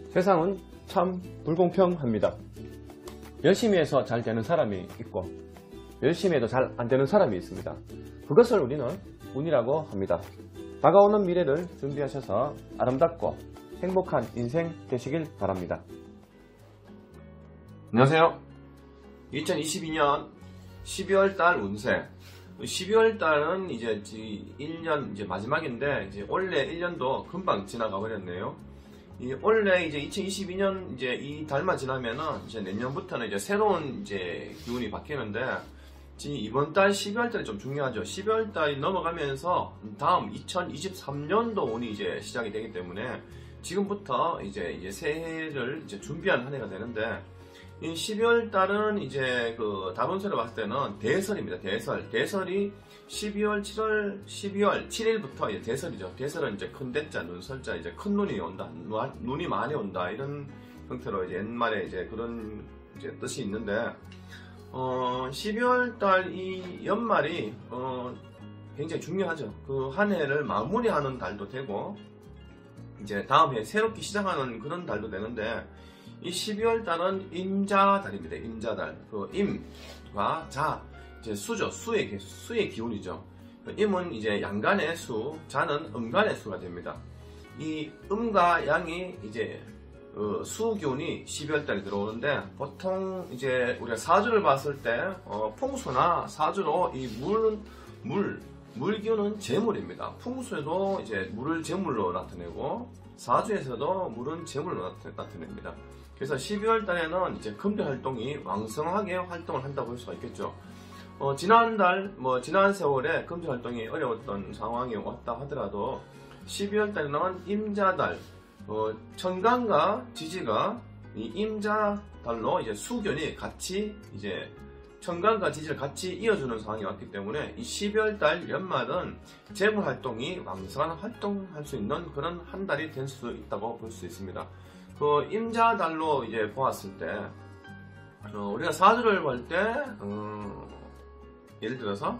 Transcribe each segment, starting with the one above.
세상은 참 불공평합니다. 열심히 해서 잘 되는 사람이 있고 열심히 해도 잘 안 되는 사람이 있습니다. 그것을 우리는 운이라고 합니다. 다가오는 미래를 준비하셔서 아름답고 행복한 인생 되시길 바랍니다. 안녕하세요. 2022년 12월 달 운세. 12월 달은 이제 1년 이제 마지막인데 이제 올해 1년도 금방 지나가 버렸네요. 올해 이제 2022년 이제 이 달만 지나면은 이제 내년부터는 이제 새로운 이제 기운이 바뀌는데 지금 이번 달 12월 달이 좀 중요하죠. 12월 달이 넘어가면서 다음 2023년도 운이 이제 시작이 되기 때문에 지금부터 이제 새해를 이제 준비하는 한 해가 되는데 이 12월 달은 이제 그 다운세로 봤을 때는 대설입니다. 대설이 12월 7일부터 이제 대설이죠. 대설은 이제 큰 대자, 눈설자, 이제 큰 눈이 온다, 눈이 많이 온다 이런 형태로 이제 옛말에 이제 그런 이제 뜻이 있는데 12월 달 이 연말이 굉장히 중요하죠. 그 한 해를 마무리하는 달도 되고 이제 다음 해 새롭게 시작하는 그런 달도 되는데 이 12월 달은 임자달입니다. 임자달. 그 임과 자, 이제 수죠. 수의 기운이죠. 그 임은 이제 양간의 수, 자는 음간의 수가 됩니다. 이 음과 양이 이제 수 기운이 12월 달에 들어오는데 보통 이제 우리가 사주를 봤을 때 풍수나 사주로 이 물 기운은 재물입니다. 풍수에도 이제 물을 재물로 나타내고 사주에서도 물은 재물로 나타냅니다. 그래서 12월 달에는 이제 금전 활동이 왕성하게 활동을 한다고 볼 수가 있겠죠. 지난 세월에 금전 활동이 어려웠던 상황이 왔다 하더라도 12월 달에는 임자달, 천간과 지지가 이 임자달로 이제 수견이 같이 이제 천간과 지지를 같이 이어주는 상황이 왔기 때문에 이 12월 달 연말은 재물 활동이 왕성한 활동할 수 있는 그런 한 달이 될 수 있다고 볼 수 있습니다. 그 임자달로 이제 보았을 때 우리가 사주를 볼 때 예를 들어서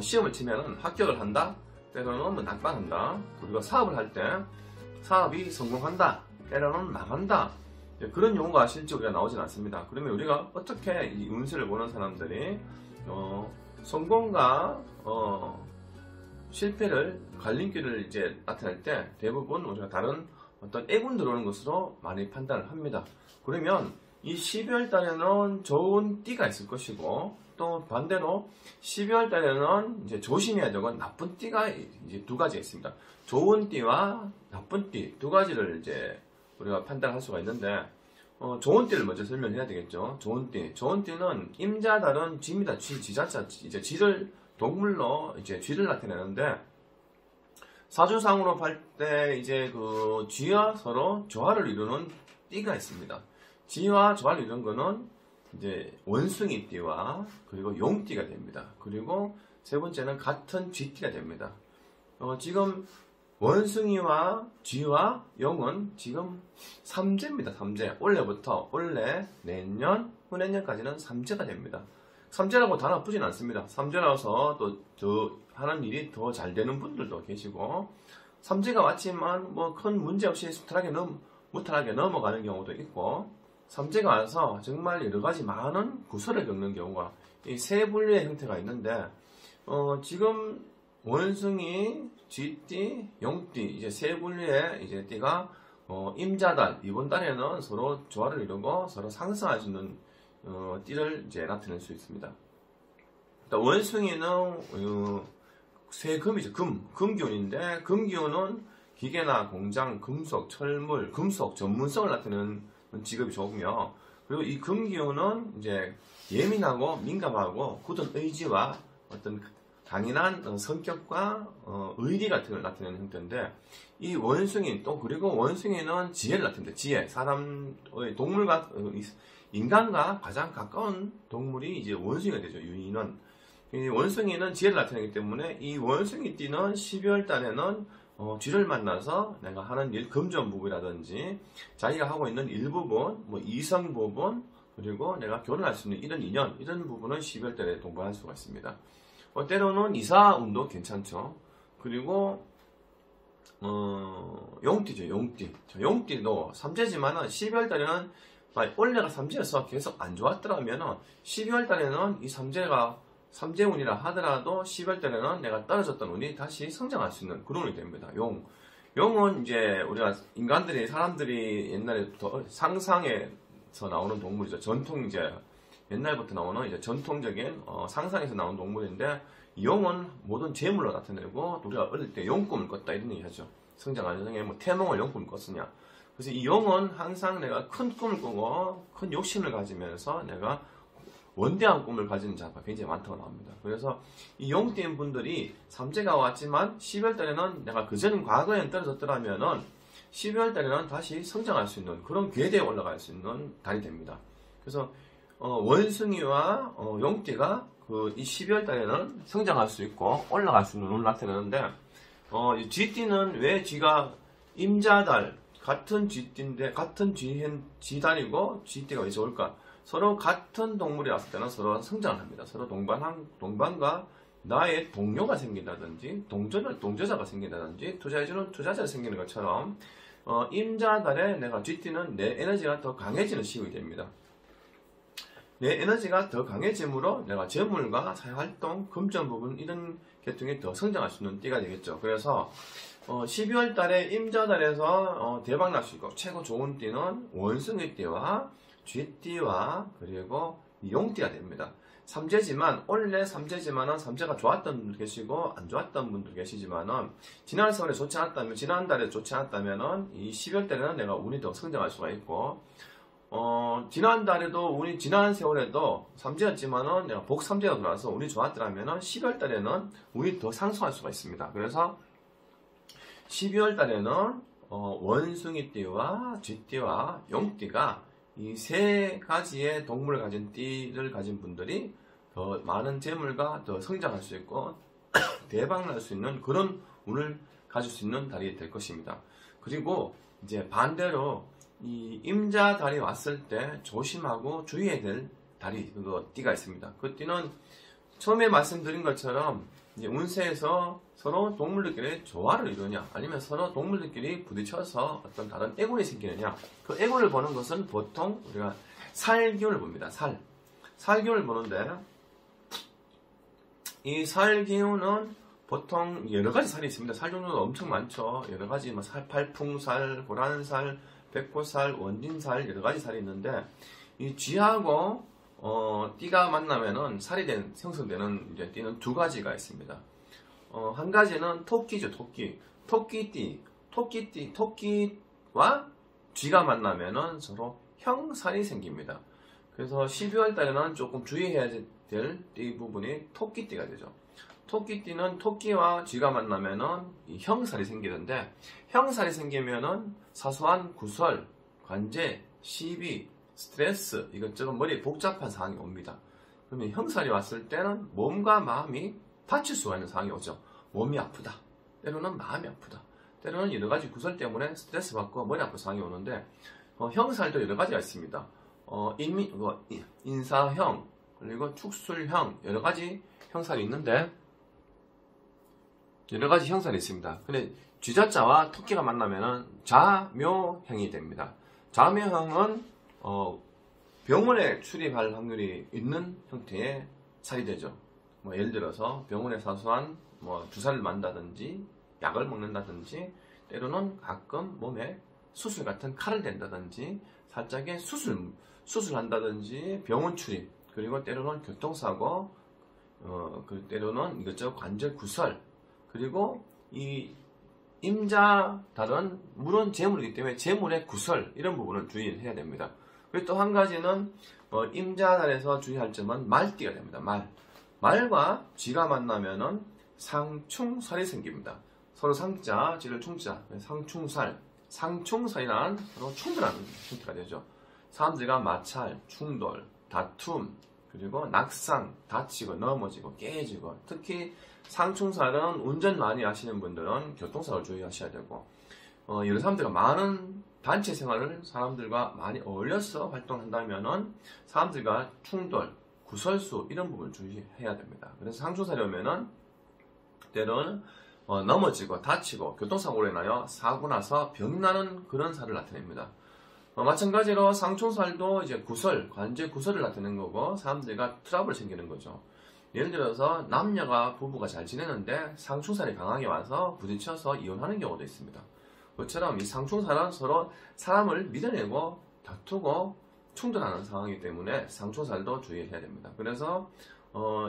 시험을 치면은 합격을 한다, 때로는 뭐 낙방한다, 그리고 사업을 할 때 사업이 성공한다, 때로는 망한다, 그런 용어가 실제 우리가 나오진 않습니다. 그러면 우리가 어떻게 이 운세를 보는 사람들이 성공과 실패를 갈림길을 이제 나타낼 때 대부분 우리가 다른 어떤 애군 들어오는 것으로 많이 판단을 합니다. 그러면 이 12월 달에는 좋은 띠가 있을 것이고 또 반대로 12월 달에는 이제 조심해야 되고 나쁜 띠가 이제 두 가지가 있습니다. 좋은 띠와 나쁜 띠 두 가지를 이제 우리가 판단할 수가 있는데 좋은 띠를 먼저 설명해야 되겠죠. 좋은 띠는 임자달은 쥐입니다. 쥐자자 이제 쥐를 동물로 이제 쥐를 나타내는데 사주상으로 볼 때 이제 그 쥐와 서로 조화를 이루는 띠가 있습니다. 쥐와 조화를 이루는 거는 이제 원숭이 띠와 그리고 용띠가 됩니다. 그리고 세 번째는 같은 쥐띠가 됩니다. 지금 원숭이와 쥐와 용은 지금 삼재입니다. 삼재. 올해, 내년, 후내년까지는 삼재가 됩니다. 삼재라고 다 나쁘진 않습니다. 삼재라서 또 더 하는 일이 더 잘 되는 분들도 계시고 삼재가 왔지만 뭐 큰 문제 없이 무탈하게 넘어가는 경우도 있고 삼재가 와서 정말 여러 가지 많은 구설을 겪는 경우가 이 세 분류의 형태가 있는데 지금 원숭이, 쥐띠, 용띠 이제 세 분류의 이제 띠가 임자달 이번 달에는 서로 조화를 이루고 서로 상승할 수 있는 띠를 이제 나타낼 수 있습니다. 일단 원숭이는 쇠금이죠. 금기운인데 금기운은 기계나 공장, 금속, 철물, 금속 전문성을 나타내는 직업이 좋으며 그리고 이 금기운은 이제 예민하고 민감하고 굳은 의지와 어떤 강인한 성격과 의리 같은 걸 나타내는 형태인데 이 원숭이 또 그리고 원숭이는 지혜를 나타낸다. 지혜 사람의 동물과 인간과 가장 가까운 동물이 이제 원숭이가 되죠. 유인원. 이 원숭이는 지혜를 나타내기 때문에 이 원숭이 띠는 12월 달에는 쥐를 만나서 내가 하는 일, 금전 부분이라든지 자기가 하고 있는 일 부분, 뭐 이성 부분, 그리고 내가 결혼할 수 있는 이런 인연, 이런 부분은 12월 달에 동반할 수가 있습니다. 때로는 이사운도 괜찮죠. 그리고 용띠죠, 용띠. 용띠도 삼재지만은 12월 달에는 원래가 삼재여서 계속 안 좋았더라면은 12월 달에는 이 삼재운이라 하더라도 12월 달에는 내가 떨어졌던 운이 다시 성장할 수 있는 그런 운이 됩니다. 용은 이제 우리가 사람들이 옛날에부터 상상에서 나오는 동물이죠. 전통 이제 옛날부터 나오는 이제 전통적인 상상에서 나온 동물인데, 용은 모든 재물로 나타내고, 우리가 어릴 때 용꿈을 꿨다 이런 얘기 하죠. 성장하는 중에 뭐 태몽을 용꿈을 꿨으냐. 그래서 이 용은 항상 내가 큰 꿈을 꾸고 큰 욕심을 가지면서 내가 원대한 꿈을 가지는 자가 굉장히 많다고 나옵니다. 그래서 이 용띠인 분들이 삼재가 왔지만 12월 달에는 내가 그전 과거에는 떨어졌더라면은 12월 달에는 다시 성장할 수 있는 그런 궤대에 올라갈 수 있는 달이 됩니다. 그래서 원숭이와 용띠가 이 12월 달에는 성장할 수 있고 올라갈 수 있는 운을 나타내는데, 쥐띠는 왜 쥐가 임자달 같은 쥐띠인데 같은 쥐달이고 쥐띠가 왜 좋을까? 서로 같은 동물이 왔을 때는 서로 성장을 합니다. 서로 동반과 나의 동료가 생긴다든지 동조자가 생긴다든지 투자해주는 투자자가 생기는 것처럼 임자달에 내가 쥐띠는 내 에너지가 더 강해지는 시국이 됩니다. 내 에너지가 더 강해짐으로 내가 재물과 사회활동, 금전 부분 이런 계통이 더 성장할 수 있는 띠가 되겠죠. 그래서 12월 달에 임자달에서 대박 날 수 있고 최고 좋은 띠는 원숭이띠와 쥐띠와 그리고 용띠가 됩니다. 원래 삼재지만은 삼재가 좋았던 분들 계시고 안 좋았던 분들 계시지만은 지난 세월에 좋지 않았다면, 지난달에 좋지 않았다면은 이 12월 달에는 내가 운이 더 성장할 수가 있고, 지난달에도 지난 세월에도 삼재였지만은 내가 복삼재가 들어와서 운이 좋았더라면은 12월 달에는 운이 더 상승할 수가 있습니다. 그래서 12월 달에는 원숭이띠와 쥐띠와 용띠가 이 세 가지의 동물을 가진 띠를 가진 분들이 더 많은 재물과 더 성장할 수 있고 대박 날 수 있는 그런 운을 가질 수 있는 달이 될 것입니다. 그리고 이제 반대로 이 임자달이 왔을 때 조심하고 주의해야 될 띠가 있습니다. 그 띠는 처음에 말씀드린 것처럼 이제 운세에서 서로 동물들끼리 조화를 이루냐, 아니면 서로 동물들끼리 부딪혀서 어떤 다른 애군이 생기느냐. 그 애군을 보는 것은 보통 우리가 살기운을 봅니다. 살기운을 보는데, 이 살기운은 보통 여러 가지 살이 있습니다. 살 종류도 엄청 많죠. 여러 가지 뭐 팔풍살, 고란살, 백호살, 원진살 여러 가지 살이 있는데, 이 쥐하고 띠가 만나면은 형성되는 이제 띠는 두 가지가 있습니다. 한 가지는 토끼죠, 토끼. 토끼와 쥐가 만나면은 서로 형살이 생깁니다. 그래서 12월 달에는 조금 주의해야 될 띠 부분이 토끼띠가 되죠. 토끼띠는 토끼와 쥐가 만나면은 이 형살이 생기는데, 형살이 생기면은 사소한 구설, 관제, 시비, 스트레스, 이것저것 머리에 복잡한 상황이 옵니다. 그러면 형살이 왔을 때는 몸과 마음이 다칠 수가 있는 상황이 오죠. 몸이 아프다, 때로는 마음이 아프다, 때로는 여러 가지 구설 때문에 스트레스 받고 머리 아픈 상황이 오는데, 형살도 여러 가지가 있습니다. 인사형, 그리고 축술형, 여러 가지 형살이 있는데, 여러 가지 형살이 있습니다. 근데 쥐자자와 토끼가 만나면은 자묘형이 됩니다. 자묘형은 병원에 출입할 확률이 있는 형태의 살이 되죠. 뭐 예를 들어서 병원에 사소한 주사를 맞는다든지 약을 먹는다든지, 때로는 가끔 몸에 수술 같은 칼을 댄다든지 살짝의 수술한다든지 병원 출입, 그리고 때로는 교통사고, 때로는 이것저것 관절 구설, 그리고 이 임자달은 물은 재물이기 때문에 재물의 구설, 이런 부분을 주의해야 됩니다. 그리고 또 한 가지는 임자달에서 주의할 점은 말띠가 됩니다. 말과 쥐가 만나면은 상충살이 생깁니다. 서로 상자, 쥐를 충자, 상충살이란 서로 충돌하는 형태가 되죠. 사람들과 마찰, 충돌, 다툼, 그리고 낙상, 다치고 넘어지고 깨지고, 특히 상충살은 운전 많이 하시는 분들은 교통사고를 주의하셔야 되고, 여러 사람들과 많은 단체 생활을 사람들과 많이 어울려서 활동한다면은 사람들과 충돌, 구설수 이런 부분을 주의해야 됩니다. 그래서 상충살이 오면은 때로는 넘어지고 다치고 교통사고로 인하여 사고 나서 병나는 그런 살을 나타냅니다. 마찬가지로 상충살도 이제 구설, 관절 구설을 나타내는 거고 사람들과 트러블 생기는 거죠. 예를 들어서 남녀가 부부가 잘 지내는데 상충살이 강하게 와서 부딪혀서 이혼하는 경우도 있습니다. 그처럼 이 상충살은 서로 사람을 밀어내고 다투고 충돌하는 상황이기 때문에 상충살도 주의해야 됩니다. 그래서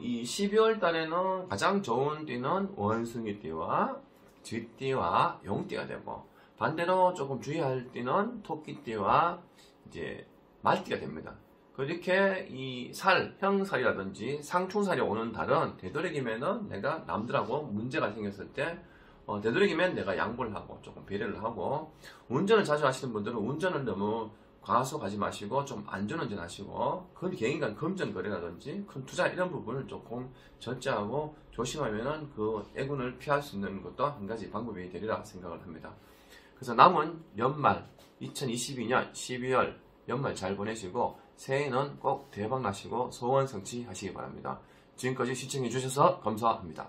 이 12월 달에는 가장 좋은 띠는 원숭이띠와 쥐띠와 용띠가 되고 반대로 조금 주의할 띠는 토끼띠와 이제 말띠가 됩니다. 그렇게 이 형살이라든지 상충살이 오는 달은 되도록이면은 내가 남들하고 문제가 생겼을 때 되도록이면 내가 양보를 하고 조금 배려를 하고 운전을 자주 하시는 분들은 운전을 너무 과속하지 마시고 좀 안전운전 하시고 개인간 금전 거래라든지 큰 투자 이런 부분을 조금 절제하고 조심하면은 그 애군을 피할 수 있는 것도 한 가지 방법이 되리라 생각을 합니다. 그래서 남은 연말 2022년 12월 연말 잘 보내시고 새해에는 꼭 대박 나시고 소원 성취하시기 바랍니다. 지금까지 시청해 주셔서 감사합니다.